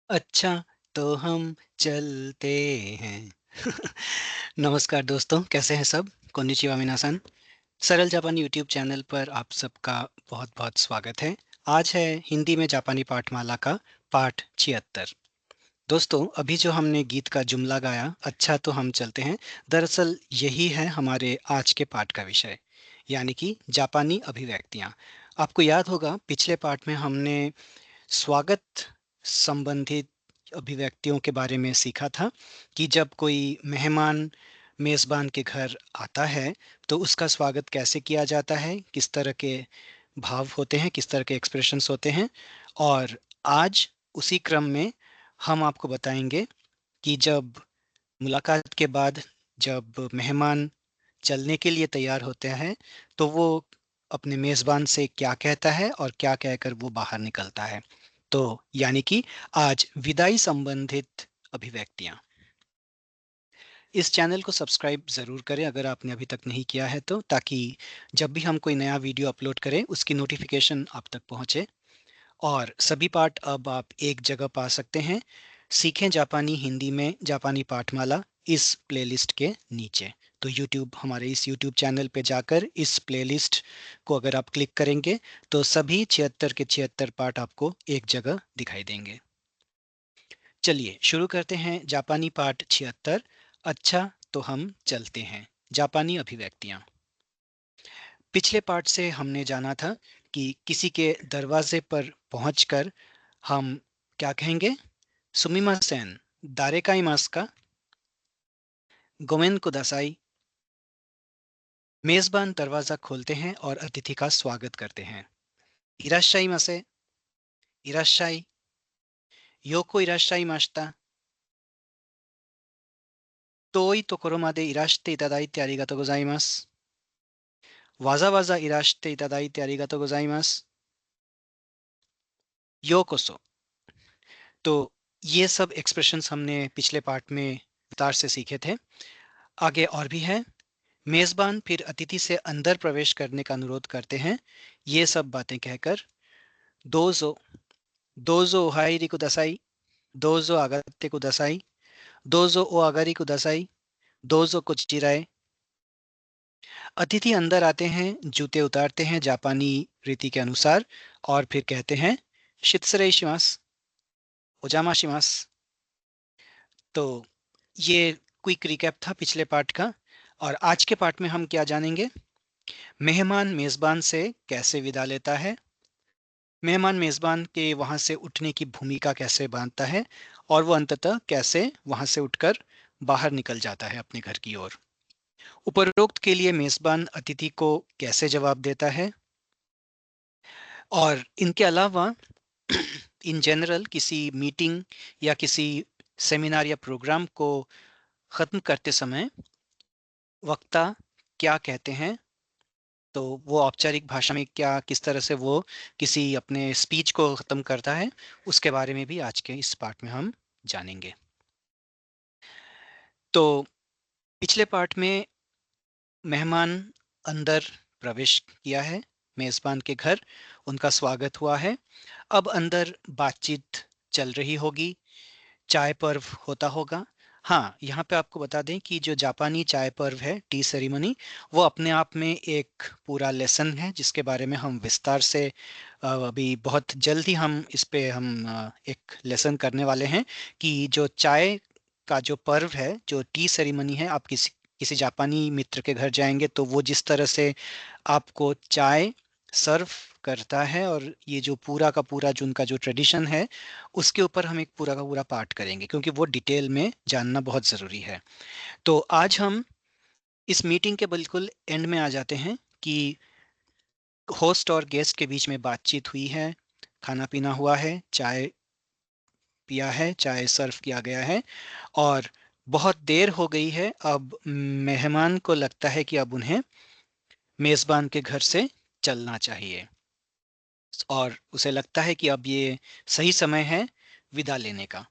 अच्छा, तो हम चलते हैं। नमस्कार दोस्तों, कैसे हैं सब? कोन्निचिवा मिनासन। सरल जापानी यूट्यूब चैनल पर आप सबका बहुत-बहुत स्वागत है। आज है हिंदी में जापानी पाठमाला का पाठ 76। दोस्तों, अभी जो हमने गीत का जुमला गाया, अच्छा तो हम चलते हैं, दरअसल यही है हमारे आज के पाठ का विषय, यानी कि जापानी अभिव्यक्तियाँ। आपको याद होगा पिछले पाठ में हमने स्वागत संबंधित अभिव्यक्तियों के बारे में सीखा था कि जब कोई मेहमान मेज़बान के घर आता है तो उसका स्वागत कैसे किया जाता है, किस तरह के भाव होते हैं, किस तरह के एक्सप्रेशंस होते हैं। और आज उसी क्रम में हम आपको बताएंगे कि जब मुलाकात के बाद जब मेहमान चलने के लिए तैयार होते हैं तो वो अपने मेज़बान से क्या कहता है और क्या कहकर वो बाहर निकलता है। तो यानी कि आज विदाई संबंधित अभिव्यक्तियाँ। इस चैनल को सब्सक्राइब ज़रूर करें अगर आपने अभी तक नहीं किया है तो, ताकि जब भी हम कोई नया वीडियो अपलोड करें उसकी नोटिफिकेशन आप तक पहुँचे। और सभी पाठ अब आप एक जगह पा सकते हैं। सीखें जापानी हिंदी में जापानी पाठमाला इस प्लेलिस्ट के नीचे। तो यूट्यूब हमारे इस यूट्यूब चैनल पे जाकर इस प्लेलिस्ट को अगर आप क्लिक करेंगे तो सभी 76 के 76 पाठ आपको एक जगह दिखाई देंगे। चलिए शुरू करते हैं जापानी पाठ 76। अच्छा तो हम चलते हैं। जापानी अभिव्यक्तियाँ। पिछले पाठ से हमने जाना था कि किसी के दरवाजे पर पहुंचकर हम क्या कहेंगे? सुमिमासेन, दारेकाइमास का? गोमेन कुदासाई। मेजबान दरवाजा खोलते हैं और अतिथि का स्वागत करते हैं। इराश्शाइमासे, इराश्शाई। योको इराश्शाइमाशिता। 遠いところまでいらしていただいてありがとうございます。わざわざいらしていただいてありがとうございます。ようこそ। तो ये सब एक्सप्रेशंस हमने पिछले पार्ट में विस्तार से सीखे थे। आगे और भी है। मेजबान फिर अतिथि से अंदर प्रवेश करने का अनुरोध करते हैं। ये सब बातें कहकर दोजो, दोजो ओहाइरी कुदासाई, दोजो आगत्ते कुदासाई, दोजो ओ आगारी कुदासाई, दोजो कोचिराए। अतिथि अंदर आते हैं, जूते उतारते हैं जापानी रीति के अनुसार और फिर कहते हैं शित्सुरेई शिमास, ओजामा शिमास। तो ये क्विक रिकैप था पिछले पार्ट का। और आज के पार्ट में हम क्या जानेंगे? मेहमान मेजबान से कैसे विदा लेता है, मेहमान मेजबान के वहां से उठने की भूमिका कैसे बांधता है और वो अंततः कैसे वहां से उठकर बाहर निकल जाता है अपने घर की ओर। उपरोक्त के लिए मेजबान अतिथि को कैसे जवाब देता है और इनके अलावा इन जनरल किसी मीटिंग या किसी सेमिनार या प्रोग्राम को ख़त्म करते समय वक्ता क्या कहते हैं, तो वो औपचारिक भाषा में क्या किस तरह से वो किसी अपने स्पीच को ख़त्म करता है, उसके बारे में भी आज के इस पार्ट में हम जानेंगे। तो पिछले पार्ट में मेहमान अंदर प्रवेश किया है मेज़बान के घर, उनका स्वागत हुआ है। अब अंदर बातचीत चल रही होगी, चाय पर्व होता होगा। हाँ, यहाँ पे आपको बता दें कि जो जापानी चाय पर्व है, टी सेरेमनी, वो अपने आप में एक पूरा लेसन है जिसके बारे में हम विस्तार से अभी बहुत जल्द ही हम इस पे हम एक लेसन करने वाले हैं कि जो चाय का जो पर्व है, जो टी सेरेमनी है, आप किसी किसी जापानी मित्र के घर जाएंगे तो वो जिस तरह से आपको चाय सर्व करता है और ये जो पूरा का पूरा जो उनका जो ट्रेडिशन है उसके ऊपर हम एक पूरा का पूरा पार्ट करेंगे क्योंकि वो डिटेल में जानना बहुत ज़रूरी है। तो आज हम इस मीटिंग के बिल्कुल एंड में आ जाते हैं कि होस्ट और गेस्ट के बीच में बातचीत हुई है, खाना पीना हुआ है, चाय पिया है, चाय सर्व किया गया है और बहुत देर हो गई है। अब मेहमान को लगता है कि अब उन्हें मेज़बान के घर से चलना चाहिए और उसे लगता है कि अब ये सही समय है विदा लेने का।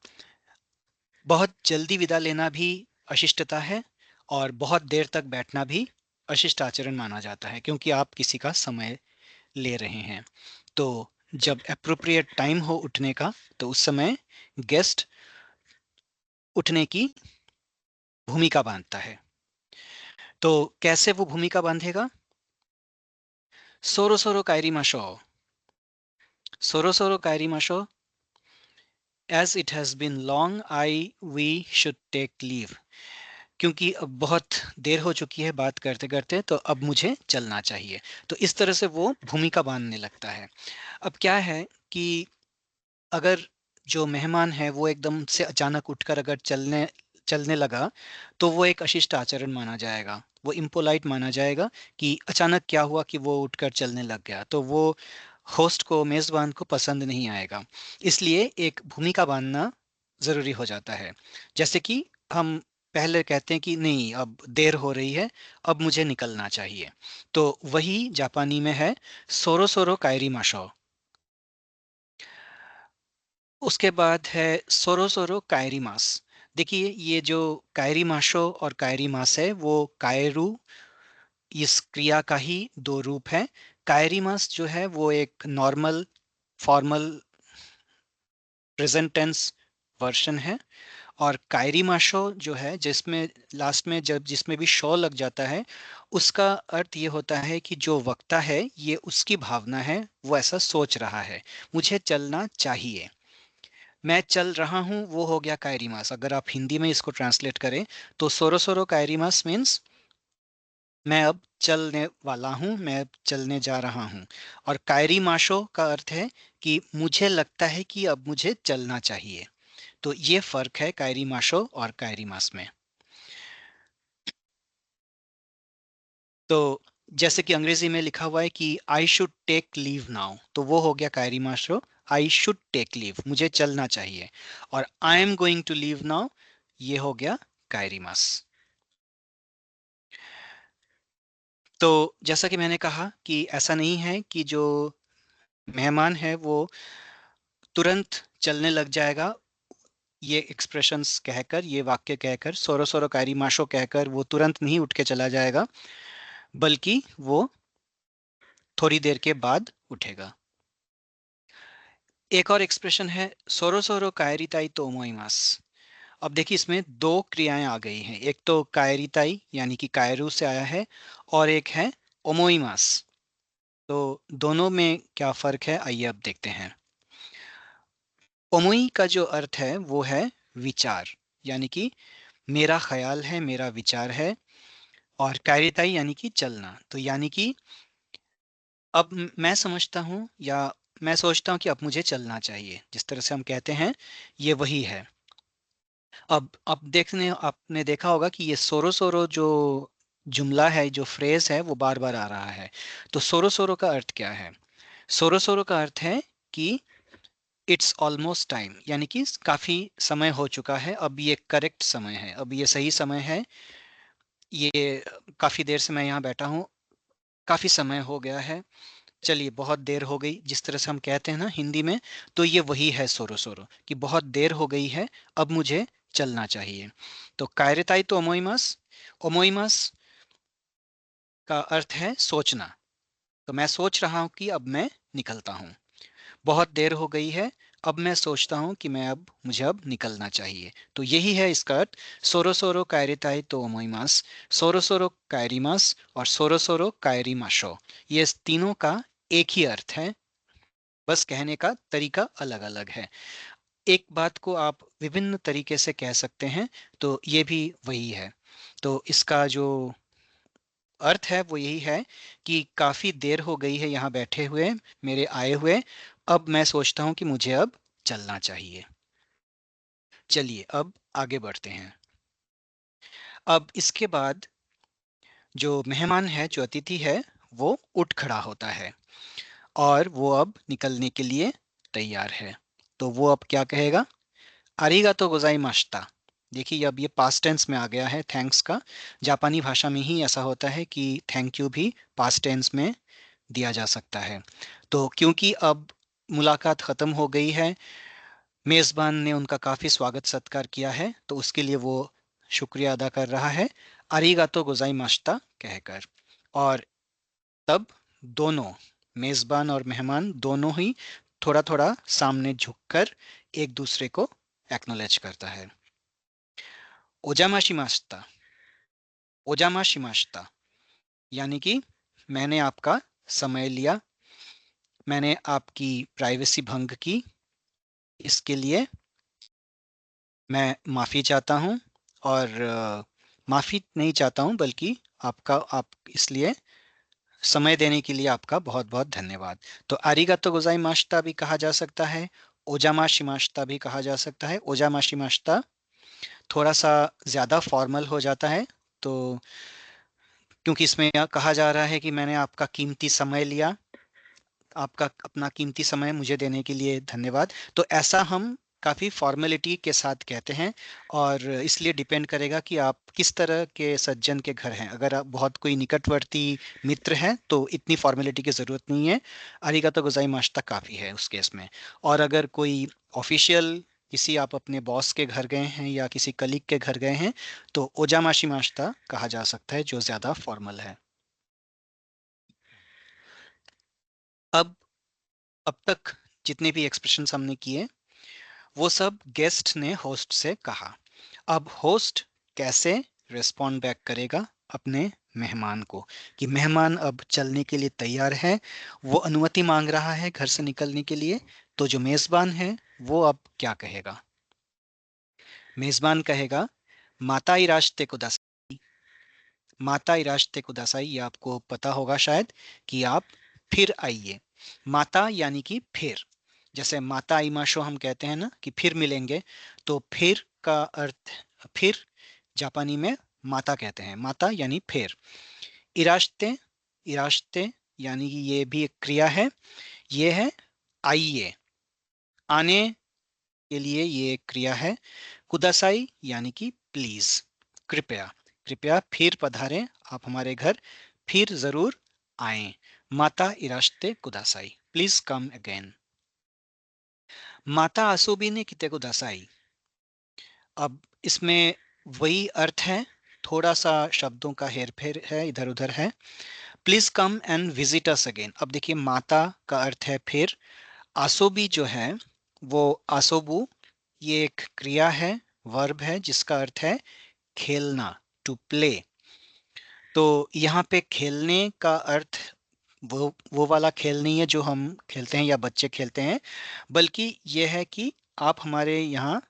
बहुत जल्दी विदा लेना भी अशिष्टता है और बहुत देर तक बैठना भी अशिष्ट आचरण माना जाता है क्योंकि आप किसी का समय ले रहे हैं। तो जब एप्रोप्रिएट टाइम हो उठने का तो उस समय गेस्ट उठने की भूमिका बांधता है। तो कैसे वो भूमिका बांधेगा? सोरो सोरो कायरी माशो, सोरो सोरो कायरी माशो, as it has been long I we should take leave. क्योंकि अब बहुत देर हो चुकी है बात करते करते, तो अब मुझे चलना चाहिए। तो इस तरह से वो भूमिका बांधने लगता है। अब क्या है कि अगर जो मेहमान है वो एकदम से अचानक उठकर अगर चलने चलने लगा, तो वो एक अशिष्ट आचरण माना जाएगा, वो इम्पोलाइट माना जाएगा कि अचानक क्या हुआ कि वो उठकर चलने लग गया। तो वो होस्ट को, मेज़बान को पसंद नहीं आएगा। इसलिए एक भूमिका बांधना ज़रूरी हो जाता है। जैसे कि हम पहले कहते हैं कि नहीं, अब देर हो रही है, अब मुझे निकलना चाहिए। तो वही जापानी में है सोरो सोरो कायरी माशो। उसके बाद है सोरो सोरो कायरी मास। देखिए, ये जो कायरी माशो और कायरी मास है, वो कायरू इस क्रिया का ही दो रूप है। कायरी मास जो है वो एक normal formal present tense version है, और कायरी माशो जो है जिसमें लास्ट में जब जिसमें भी शो लग जाता है, उसका अर्थ ये होता है कि जो वक्ता है ये उसकी भावना है, वो ऐसा सोच रहा है, मुझे चलना चाहिए। मैं चल रहा हूँ वो हो गया कायरीमास। अगर आप हिंदी में इसको ट्रांसलेट करें तो सोरो सोरो कायरीमास मीन्स मैं अब चलने वाला हूँ, मैं अब चलने जा रहा हूँ। और कायरी माशो का अर्थ है कि मुझे लगता है कि अब मुझे चलना चाहिए। तो ये फर्क है कायरी माशो और कायरी मास में। तो जैसे कि अंग्रेजी में लिखा हुआ है कि I should take leave now, तो वो हो गया कायरी माशो। आई शुड टेक लीव, मुझे चलना चाहिए। और I am going to leave now, ये हो गया कायरी मास। तो जैसा कि मैंने कहा कि ऐसा नहीं है कि जो मेहमान है वो तुरंत चलने लग जाएगा। ये एक्सप्रेशंस कहकर, ये वाक्य कहकर, सोरो सोरो कायरी माशो कहकर वो तुरंत नहीं उठ के चला जाएगा, बल्कि वो थोड़ी देर के बाद उठेगा। एक और एक्सप्रेशन है सोरो सोरो कायरिताई तो ओमोइमास। अब देखिए, इसमें दो क्रियाएं आ गई हैं। एक तो कायरिताई यानी कि कायरू से आया है, और एक है ओमोइमास। तो दोनों में क्या फर्क है, आइए अब देखते हैं। ओमुई का जो अर्थ है वो है विचार, यानी कि मेरा ख्याल है, मेरा विचार है। और कायरिताई यानी कि चलना, तो यानी कि अब मैं समझता हूँ या मैं सोचता हूँ कि अब मुझे चलना चाहिए, जिस तरह से हम कहते हैं, ये वही है। अब देखने आपने देखा होगा कि ये सोरो सोरो जो जुमला है, जो फ्रेज है, वो बार बार आ रहा है। तो सोरो सोरो का अर्थ क्या है? सोरो सोरो का अर्थ है कि इट्स ऑलमोस्ट टाइम, यानी कि काफ़ी समय हो चुका है, अब ये करेक्ट समय है, अब ये सही समय है। ये काफ़ी देर से मैं यहाँ बैठा हूँ, काफ़ी समय हो गया है, चलिए बहुत देर हो गई, जिस तरह से हम कहते हैं ना हिंदी में। तो ये वही है सोरो सोरो, कि बहुत देर हो गई है, अब मुझे चलना चाहिए। तो कायरेताई तो ओमोइमास, ओमोइमास का अर्थ है सोचना। तो मैं सोच रहा हूँ कि अब मैं निकलता हूँ, बहुत देर हो गई है, अब मैं सोचता हूँ कि मैं अब मुझे अब निकलना चाहिए। तो यही है इसका अर्थ, सोरो सोरो कायरिताई तो ओमोइमास, सोरो सोरो कायरिमास और सोरो सोरो कायरिमाशो। ये इस तीनों का एक ही अर्थ है, बस कहने का तरीका अलग अलग है। एक बात को आप विभिन्न तरीके से कह सकते हैं, तो ये भी वही है। तो इसका जो अर्थ है वो यही है कि काफी देर हो गई है यहाँ बैठे हुए, मेरे आए हुए, अब मैं सोचता हूँ कि मुझे अब चलना चाहिए। चलिए अब आगे बढ़ते हैं। अब इसके बाद जो मेहमान है, जो अतिथि है, वो उठ खड़ा होता है और वो अब निकलने के लिए तैयार है। तो वो अब क्या कहेगा? आरिगातो गोजाइमाशिता। देखिए, अब ये पास्ट टेंस में आ गया है थैंक्स का। जापानी भाषा में ही ऐसा होता है कि थैंक यू भी पास्ट टेंस में दिया जा सकता है। तो क्योंकि अब मुलाकात ख़त्म हो गई है, मेज़बान ने उनका काफ़ी स्वागत सत्कार किया है, तो उसके लिए वो शुक्रिया अदा कर रहा है अरिगातो गोजाइमाशिता कहकर। और तब दोनों मेज़बान और मेहमान दोनों ही थोड़ा-थोड़ा सामने झुककर एक दूसरे को एक्नॉलेज करता है। ओजामाशिमाशिता, ओजामाशिमाशिता यानी कि मैंने आपका समय लिया, मैंने आपकी प्राइवेसी भंग की, इसके लिए मैं माफ़ी चाहता हूँ और माफ़ी नहीं चाहता हूँ बल्कि आप इसलिए समय देने के लिए आपका बहुत-बहुत धन्यवाद। तो आरिगातो गोजाइमाशिता भी कहा जा सकता है, ओजामाशिमाशिता भी कहा जा सकता है। ओजामाशिमाशिता थोड़ा-सा ज़्यादा फॉर्मल हो जाता है, तो क्योंकि इसमें कहा जा रहा है कि मैंने आपका कीमती समय लिया, आपका अपना कीमती समय मुझे देने के लिए धन्यवाद। तो ऐसा हम काफ़ी फॉर्मेलिटी के साथ कहते हैं और इसलिए डिपेंड करेगा कि आप किस तरह के सज्जन के घर हैं। अगर आप बहुत कोई निकटवर्ती मित्र हैं तो इतनी फॉर्मेलिटी की ज़रूरत नहीं है। अरिगातो गोजाइमाशिता काफ़ी है उस केस में। और अगर कोई ऑफिशियल किसी आप अपने बॉस के घर गए हैं या किसी कलीग के घर गए हैं तो ओजामाशिमाशिता कहा जा सकता है जो ज़्यादा फॉर्मल है। अब अब तक जितने भी एक्सप्रेशंस हमने किए वो सब गेस्ट ने होस्ट से कहा। अब होस्ट कैसे रिस्पॉन्ड बैक करेगा अपने मेहमान को कि मेहमान अब चलने के लिए तैयार है, वो अनुमति मांग रहा है घर से निकलने के लिए, तो जो मेजबान है वो अब क्या कहेगा? मेजबान कहेगा माता इराश्ते को दासाई, माता इराश्ते को दासाई, ये आपको पता होगा शायद कि आप फिर आइए। माता यानी कि फिर, जैसे माता आइमाशो हम कहते हैं ना कि फिर मिलेंगे, तो फिर का अर्थ फिर जापानी में माता कहते हैं, माता यानी फिर। इराश्ते, इराश्ते यानी कि ये भी एक क्रिया है, ये है आइए, आने के लिए ये एक क्रिया है। कुदासाई यानी कि प्लीज, कृपया, कृपया फिर पधारें आप हमारे घर, फिर जरूर आएं। माता इराश्ते कुदासाई, प्लीज कम अगेन। माता आसोबी ने किते कुदासाई, अब इसमें वही अर्थ है, थोड़ा सा शब्दों का हेर फेर है, इधर उधर है। Please come and visit us again, अब देखिए माता का अर्थ है फिर, आसोबी जो है वो आसोबू, ये एक क्रिया है, वर्ब है जिसका अर्थ है खेलना, टू प्ले। तो यहाँ पे खेलने का अर्थ वो वाला खेल नहीं है जो हम खेलते हैं या बच्चे खेलते हैं, बल्कि ये है कि आप हमारे यहाँ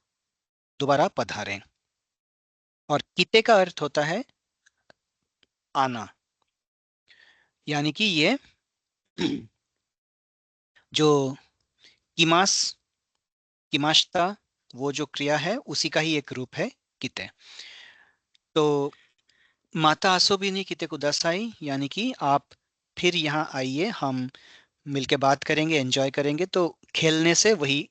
दोबारा पधारें। और किते का अर्थ होता है आना, यानी कि ये जो किमास, किमाश्ता, वो जो क्रिया है उसी का ही एक रूप है किते। तो माता आसोबिनी किते कुदासाई यानी कि आप फिर यहाँ आइए, हम मिलके बात करेंगे, एंजॉय करेंगे, तो खेलने से वही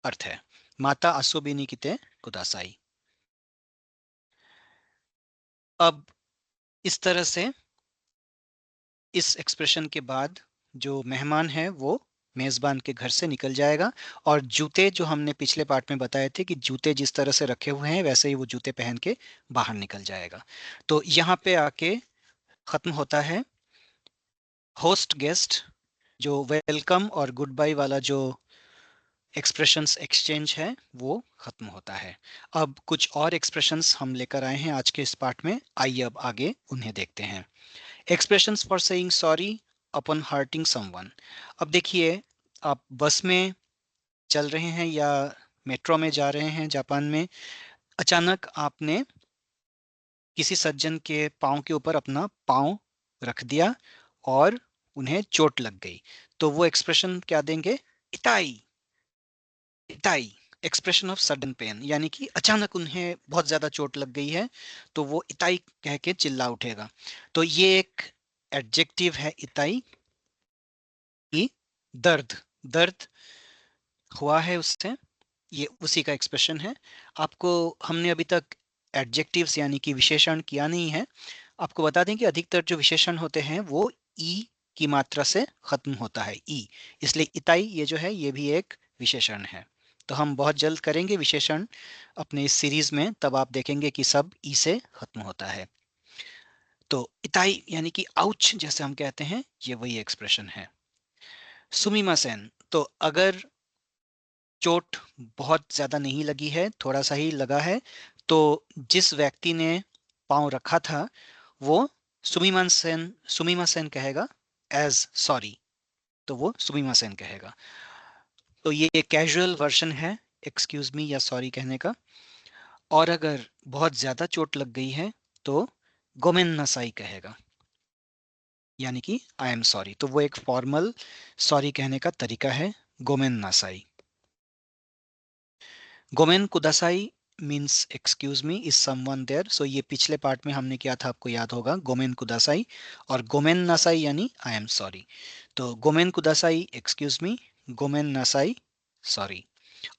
अर्थ है, माता आसोबिनी किते कुदासाई। अब इस तरह से इस एक्सप्रेशन के बाद जो मेहमान है वो मेजबान के घर से निकल जाएगा और जूते जो हमने पिछले पार्ट में बताए थे कि जूते जिस तरह से रखे हुए हैं वैसे ही वो जूते पहन के बाहर निकल जाएगा। तो यहाँ पे आके खत्म होता है होस्ट गेस्ट, जो वेलकम और गुड बाय वाला जो एक्सप्रेशंस एक्सचेंज है वो खत्म होता है। अब कुछ और एक्सप्रेशंस हम लेकर आए हैं आज के इस पार्ट में, आइए अब आगे उन्हें देखते हैं। Expressions for saying sorry upon hurting someone. अब देखिए, आप बस में चल रहे हैं या मेट्रो में जा रहे हैं जापान में, अचानक आपने किसी सज्जन के पाँव के ऊपर अपना पाँव रख दिया और उन्हें चोट लग गई, तो वो एक्सप्रेशन क्या देंगे? इताई, इताई, एक्सप्रेशन ऑफ सडन पेन, यानी कि अचानक उन्हें बहुत ज्यादा चोट लग गई है तो वो इताई कह के चिल्ला उठेगा। तो ये एक एडजेक्टिव है इताई, कि दर्द, दर्द हुआ है उससे, ये उसी का एक्सप्रेशन है। आपको हमने अभी तक एडजेक्टिव्स यानी कि विशेषण किया नहीं है। आपको बता दें कि अधिकतर जो विशेषण होते हैं वो ई की मात्रा से खत्म होता है, ई, इसलिए इताई ये जो है ये भी एक विशेषण है। तो हम बहुत जल्द करेंगे विशेषण अपने इस सीरीज में, तब आप देखेंगे कि सब ई से खत्म होता है। तो इताई यानी कि आउच जैसे हम कहते हैं, ये वही एक्सप्रेशन है। सुमिमासेन, तो अगर चोट बहुत ज़्यादा नहीं लगी है, थोड़ा-सा ही लगा है, तो जिस व्यक्ति ने पाँव रखा था, वो सुमिमासेन कहेगा एज़ सॉरी, तो वो सुमिमासेन कहेगा। तो ये एक कैजुअल वर्ज़न है एक्सक्यूज़ मी या सॉरी कहने का। और अगर बहुत ज़्यादा चोट लग गई है, तो गोमेन नासाई कहेगा, यानी कि आई एम सॉरी। तो वो एक फॉर्मल सॉरी कहने का तरीका है, गोमेन नासाई। गोमेन कुदासाई means excuse me, is someone there. So ये पिछले पार्ट में हमने किया था, आपको याद होगा, गोमेन कुदासाई। और गोमेन नासाई यानी आई एम सॉरी। तो गोमेन कुदासाई एक्सक्यूज मी, गोमेन नासाई सॉरी।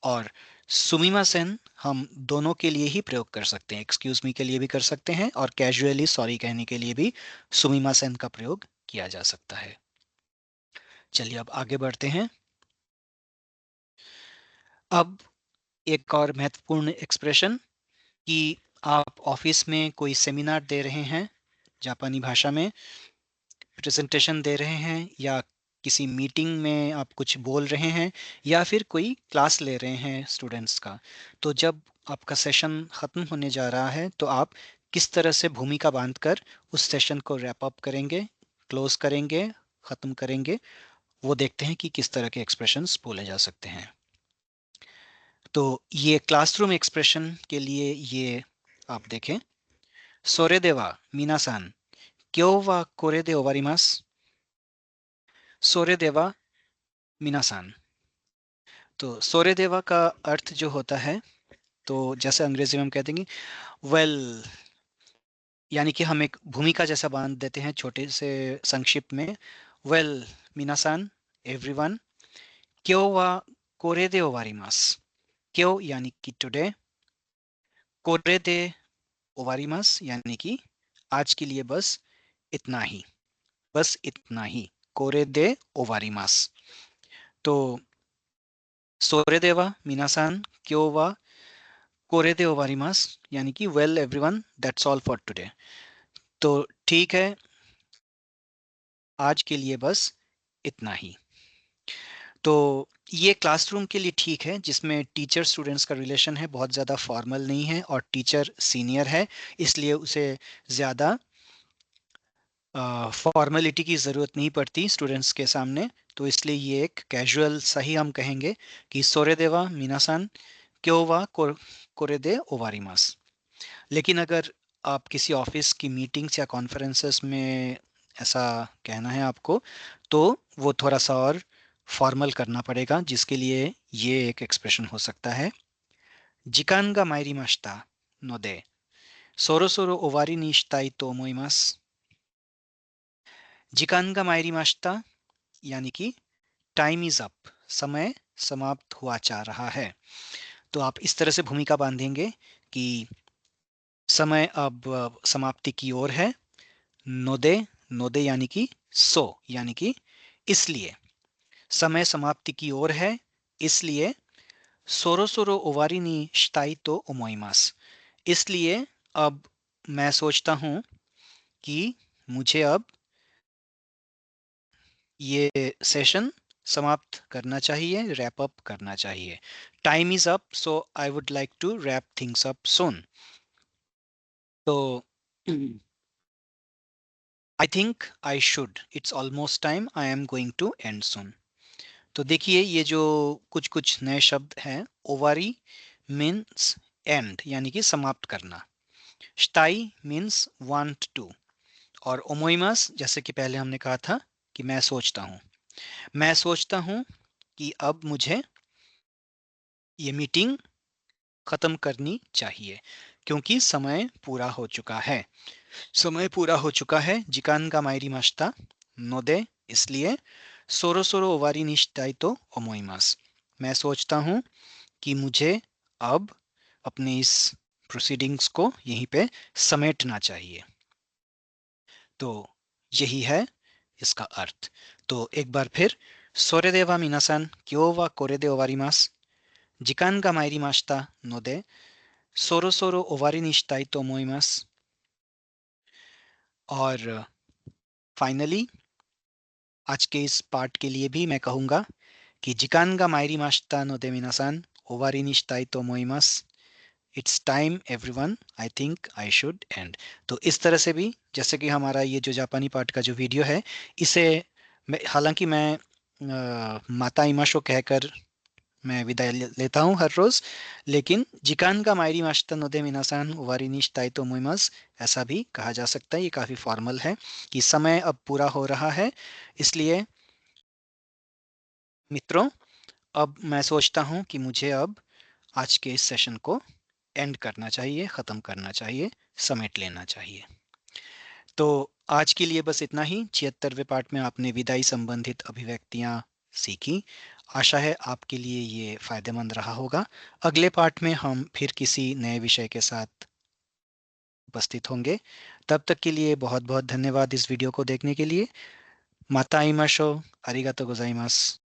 और सुमिमासेन हम दोनों के लिए ही प्रयोग कर सकते हैं, एक्सक्यूज मी के लिए भी कर सकते हैं और कैजुअली सॉरी कहने के लिए भी सुमिमासेन का प्रयोग किया जा सकता है। चलिए अब आगे बढ़ते हैं। अब एक और महत्वपूर्ण एक्सप्रेशन कि आप ऑफिस में कोई सेमिनार दे रहे हैं, जापानी भाषा में प्रेजेंटेशन दे रहे हैं, या किसी मीटिंग में आप कुछ बोल रहे हैं, या फिर कोई क्लास ले रहे हैं स्टूडेंट्स का। तो जब आपका सेशन ख़त्म होने जा रहा है, तो आप किस तरह से भूमिका बांधकर उस सेशन को रैप अप करेंगे, क्लोज करेंगे, ख़त्म करेंगे, वो देखते हैं कि किस तरह के एक्सप्रेशंस बोले जा सकते हैं। तो ये क्लासरूम एक्सप्रेशन के लिए ये आप देखें, सोरे देवा मीनासान क्यों वा कोरे दे ओवारिमास। सोरे देवा मीनासान, तो सोरे देवा का अर्थ जो होता है, तो जैसे अंग्रेजी में हम कहते हैं वेल, यानी कि हम एक भूमिका जैसा बांध देते हैं छोटे से संक्षिप्त में। वेल मीनासान, एवरीवन, क्यों वा कोरे दे ओवारिमास, क्यों यानी कि टुडे, कोरे दे ओवारिमास यानी कि आज के लिए बस इतना ही, बस इतना ही, कोरे दे ओवारिमास। तो सोरे देवा मीनासान क्यों वा कोरे दे ओवारिमास यानी कि well everyone, that's all for today. तो ठीक है, आज के लिए बस इतना ही। तो ये क्लासरूम के लिए ठीक है, जिसमें टीचर स्टूडेंट्स का रिलेशन है, बहुत ज़्यादा फॉर्मल नहीं है और टीचर सीनियर है, इसलिए उसे ज़्यादा फॉर्मेलिटी की ज़रूरत नहीं पड़ती स्टूडेंट्स के सामने। तो इसलिए ये एक कैजुअल सही हम कहेंगे कि सोरे देवा मीनासान क्यों वा कोरे दे ओवारिमास। लेकिन अगर आप किसी ऑफिस की मीटिंग्स या कॉन्फ्रेंसेस में ऐसा कहना है आपको, तो वो थोड़ा सा और फॉर्मल करना पड़ेगा, जिसके लिए ये एक एक्सप्रेशन हो सकता है, जिकान गा माइरी माश्ता नोदे सोरो सोरो ओवारीにしたいと思います。जिकान गा माइरी माश्ता यानी कि टाइम इज अप, समय समाप्त हुआ जा रहा है। तो आप इस तरह से भूमिका बांधेंगे कि समय अब समाप्ति की ओर है। नोदे, नोदे यानी कि सो, यानी कि इसलिए, समय समाप्ति की ओर है, इसलिए सोरो सोरो ओवारी नी शिताई तो ओमोइमास, इसलिए अब मैं सोचता हूँ कि मुझे अब ये सेशन समाप्त करना चाहिए, रैप अप करना चाहिए। Time is up, so I would like to wrap things up soon. तो I think I should, it's almost time, I am going to end soon. तो देखिए, ये जो कुछ कुछ नए शब्द हैं, ओवारी मीन्स एंड यानी कि समाप्त करना, स्टाई मीन्स वांट टू, और ओमोइमास जैसे कि पहले हमने कहा था कि मैं सोचता हूँ, मैं सोचता हूँ कि अब मुझे ये मीटिंग खत्म करनी चाहिए क्योंकि समय पूरा हो चुका है। समय पूरा हो चुका है, जिकान का माइरी माश्ता नोदे, इसलिए सोरो सोरो ओवारी निश्ताई तो ओमोइमास, मैं सोचता हूँ कि मुझे अब अपने इस प्रोसीडिंग्स को यहीं पे समेटना चाहिए। तो यही है इसका अर्थ। तो एक बार फिर, सोरे देवा मिनासान क्यों वा कोरे दे ओवारिमास, जिकानが参りましたので、そろそろ終わりにしたいと思います。और फाइनली, आज के इस पार्ट के लिए भी मैं कहूँगा कि जिकान गा माइरी माशिता नो दे मिनासान ओवारी नि शिताई तो ओमोइमासु। It's time everyone, I think I should end. तो इस तरह से भी जैसे कि हमारा ये जो जापानी पार्ट का जो वीडियो है, इसे हालांकि मैं माता इमाशो कहकर मैं विदाई लेता हूँ हर रोज, लेकिन जिकान का मायरी माशिता नोदे मिनासान वारी निश्ताई तो मुइमस ऐसा भी कहा जा सकता है। ये काफी फॉर्मल है कि समय अब पूरा हो रहा है। इसलिए मित्रों, अब मैं सोचता हूँ कि मुझे अब आज के इस सेशन को एंड करना चाहिए, ख़त्म करना चाहिए, समेट लेना चाहिए। तो आज के लिए बस इतना ही। 76वें पार्ट में आपने विदाई संबंधित अभिव्यक्तियाँ सीखी। आशा है आपके लिए ये फ़ायदेमंद रहा होगा। अगले पार्ट में हम फिर किसी नए विषय के साथ उपस्थित होंगे। तब तक के लिए बहुत बहुत धन्यवाद इस वीडियो को देखने के लिए। माता इमाशो, अरिगातो गोजाइमास।